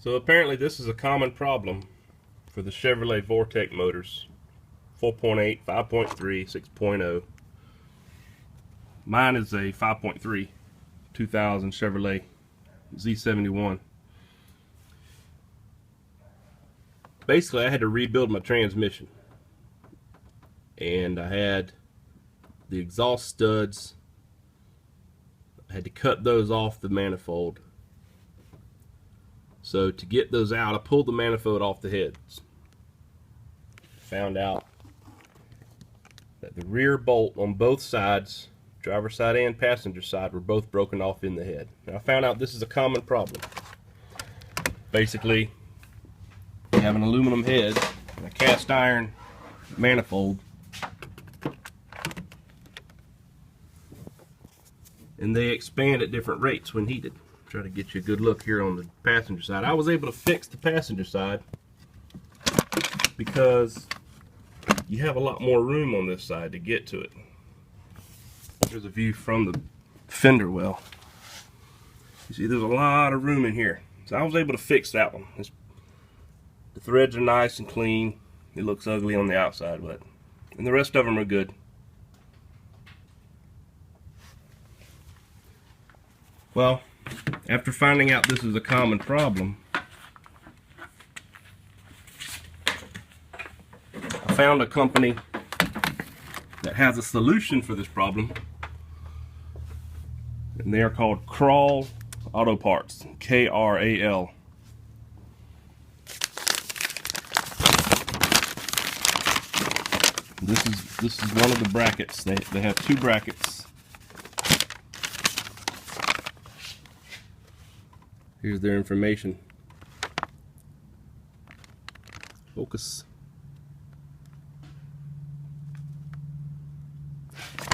So apparently this is a common problem for the Chevrolet Vortec motors. 4.8, 5.3, 6.0. Mine is a 5.3 2000 Chevrolet Z71. Basically I had to rebuild my transmission. And I had the exhaust studs. I had to cut those off the manifold. So to get those out, I pulled the manifold off the heads. Found out that the rear bolt on both sides, driver's side and passenger side, were both broken off in the head. Now I found out this is a common problem. Basically, you have an aluminum head and a cast iron manifold, and they expand at different rates when heated. Try to get you a good look here on the passenger side. I was able to fix the passenger side because you have a lot more room on this side to get to it. Here's a view from the fender well. You see there's a lot of room in here. So I was able to fix that one. The threads are nice and clean. It looks ugly on the outside, and the rest of them are good. Well, after finding out this is a common problem, I found a company that has a solution for this problem, and they are called Kral Auto Parts, K-R-A-L. This is one of the brackets. They have two brackets. Here's their information. Focus.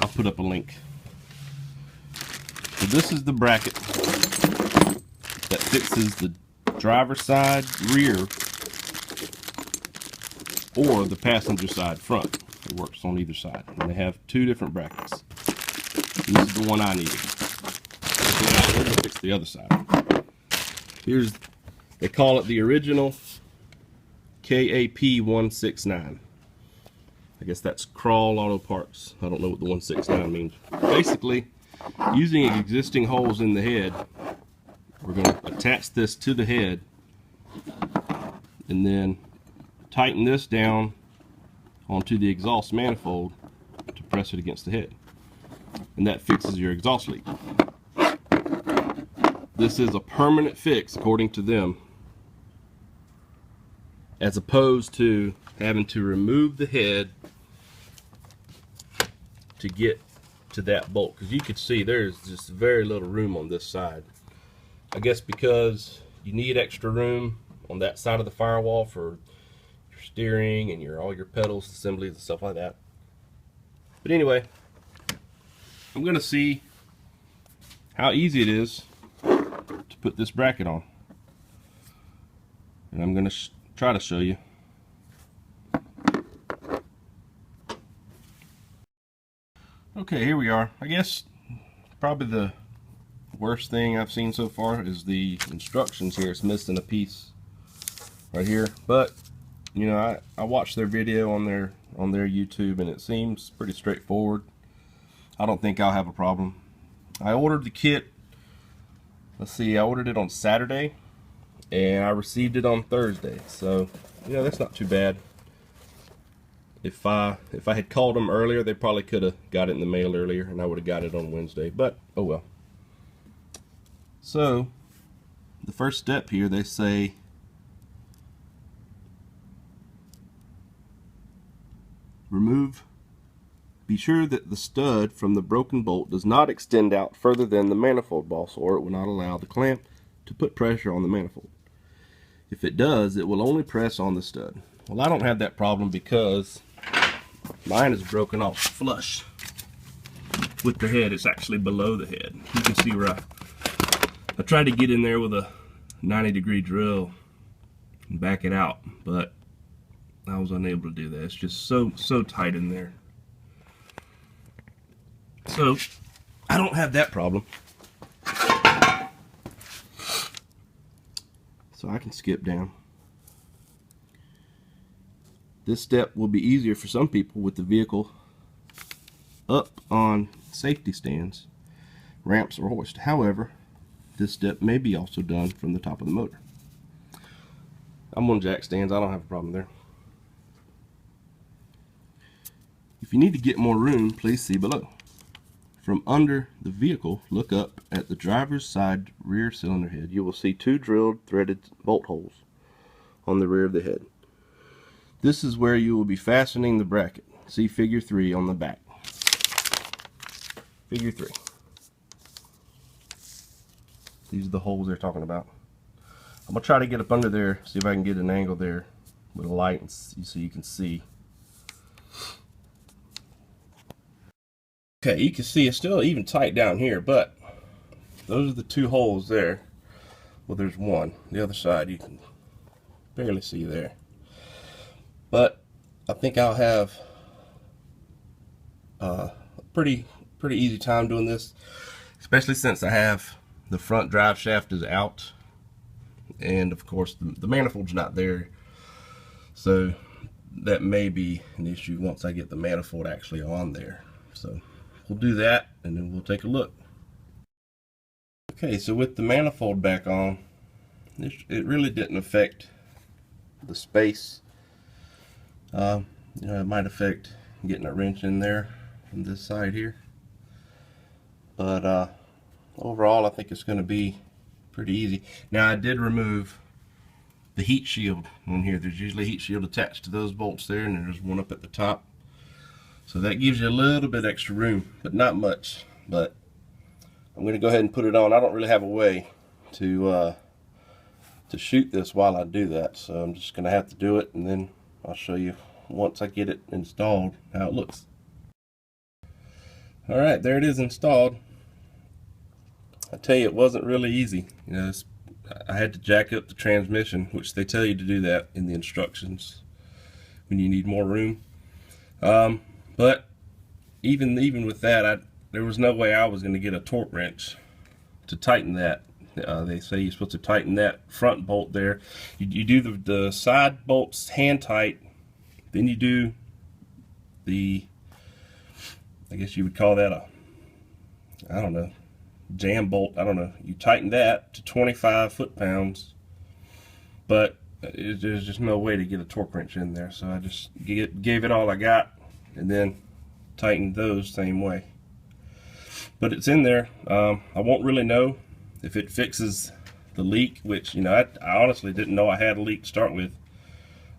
I'll put up a link. So this is the bracket that fixes the driver's side rear or the passenger side front. It works on either side. And they have two different brackets. This is the one I needed. I'm going to fix the other side. They call it the original KAP169. I guess that's Kral Auto Parts. I don't know what the 169 means. Basically, using existing holes in the head, we're going to attach this to the head and then tighten this down onto the exhaust manifold to press it against the head. And that fixes your exhaust leak. This is a permanent fix, according to them, as opposed to having to remove the head to get to that bolt. Because you can see there's just very little room on this side. I guess because you need extra room on that side of the firewall for your steering and all your pedals, assemblies, and stuff like that. But anyway, I'm going to see how easy it is to put this bracket on, and I'm going to try to show you. Okay, here we are. I guess probably the worst thing I've seen so far is the instructions here. It's missing a piece right here, but you know, I watched their video on their YouTube, and it seems pretty straightforward. I don't think I'll have a problem. I ordered the kit. Let's see, I ordered it on Saturday and I received it on Thursday, so you know, that's not too bad. If I had called them earlier, they probably could have got it in the mail earlier and I would have got it on Wednesday, but oh well. So the first step here, they say be sure that the stud from the broken bolt does not extend out further than the manifold boss, or it will not allow the clamp to put pressure on the manifold. If it does, it will only press on the stud. Well, I don't have that problem because mine is broken off flush with the head. It's actually below the head. You can see where I tried to get in there with a 90-degree drill and back it out, but I was unable to do that. It's just so tight in there. So I don't have that problem. So I can skip down. This step will be easier for some people with the vehicle up on safety stands, ramps, or hoist. However, this step may be also done from the top of the motor. I'm on jack stands, I don't have a problem there. If you need to get more room, please see below. From under the vehicle, look up at the driver's side rear cylinder head. You will see 2 drilled threaded bolt holes on the rear of the head. This is where you will be fastening the bracket. See figure 3 on the back. Figure 3. These are the holes they're talking about. I'm going to try to get up under there, see if I can get an angle there with a light so you can see. Okay, you can see it's still even tight down here, but those are the 2 holes there. Well, there's one. The other side you can barely see there. But I think I'll have a pretty easy time doing this, especially since I have the front drive shaft is out, and of course the manifold's not there, so that may be an issue once I get the manifold actually on there. So we'll do that and then we'll take a look. Okay, so with the manifold back on, it really didn't affect the space. You know, it might affect getting a wrench in there from this side here, but overall I think it's going to be pretty easy. Now I did remove the heat shield on here. There's usually a heat shield attached to those bolts there, and there's one up at the top, so that gives you a little bit extra room, but not much. But I'm going to go ahead and put it on. I don't really have a way to shoot this while I do that, so I'm just going to have to do it, and then I'll show you once I get it installed how it looks. Alright, there it is installed. I tell you, it wasn't really easy. You know, I had to jack up the transmission, which they tell you to do that in the instructions when you need more room. But even with that, there was no way I was going to get a torque wrench to tighten that. They say you're supposed to tighten that front bolt there. You do the side bolts hand tight, then you do the, I guess you would call that a, I don't know, jam bolt. I don't know. You tighten that to 25 foot-pounds, but there's just no way to get a torque wrench in there. So I just gave it all I got, and then tightened those same way. But it's in there. I won't really know if it fixes the leak, which, you know, I honestly didn't know I had a leak to start with.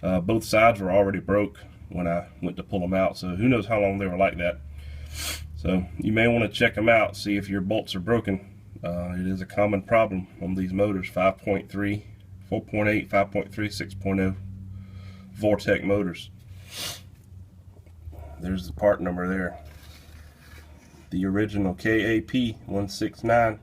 Both sides were already broke when I went to pull them out, so who knows how long they were like that. So you may want to check them out, see if your bolts are broken. It is a common problem on these motors, 5.3, 4.8, 5.3, 6.0 Vortec motors. There's the part number there. The original KAP169.